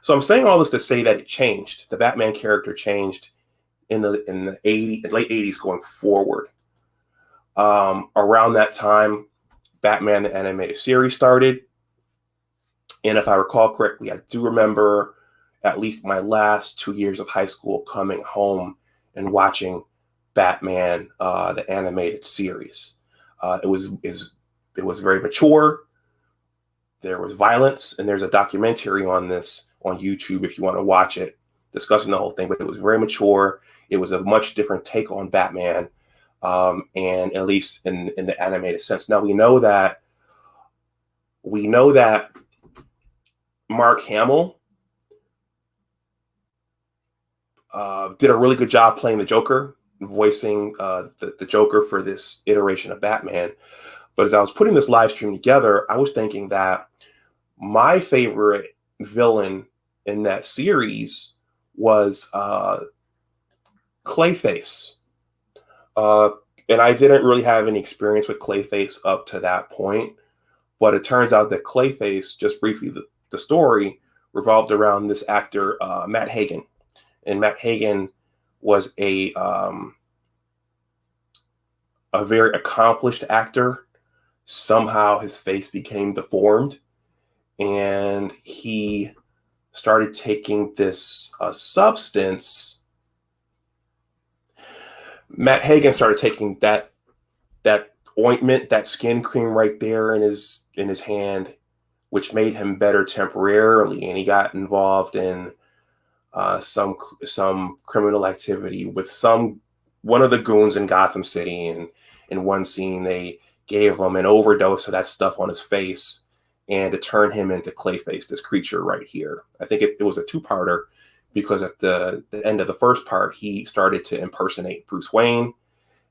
So I'm saying all this to say that it changed. The Batman character changed in the late 80s going forward. Around that time, Batman the Animated Series started. And if I recall correctly, I do remember at least my last 2 years of high school coming home and watching Batman the Animated Series. It was very mature. There was violence, and there's a documentary on this on YouTube if you want to watch it, discussing the whole thing. But it was very mature. It was a much different take on Batman, and at least in the animated sense. Now we know that Mark Hamill did a really good job playing the Joker, voicing the Joker for this iteration of Batman. But as I was putting this live stream together, I was thinking that my favorite villain in that series was Clayface. And I didn't really have any experience with Clayface up to that point. But it turns out that Clayface, just briefly, the story revolved around this actor, Matt Hagen. And Matt Hagen was a very accomplished actor. Somehow his face became deformed, and he started taking this substance. Matt Hagen started taking that ointment, that skin cream right there in his hand, which made him better temporarily, and he got involved in some criminal activity with one of the goons in Gotham City. And in one scene, they gave him an overdose of that stuff on his face, and to turn him into Clayface, this creature right here. I think it was a two-parter, because at the end of the first part, he started to impersonate Bruce Wayne.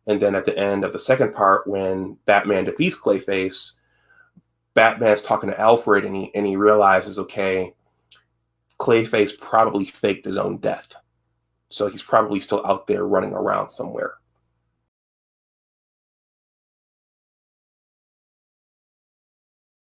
And then at the end of the second part, when Batman defeats Clayface, Batman's talking to Alfred, and he realizes, okay, Clayface probably faked his own death. So he's probably still out there running around somewhere.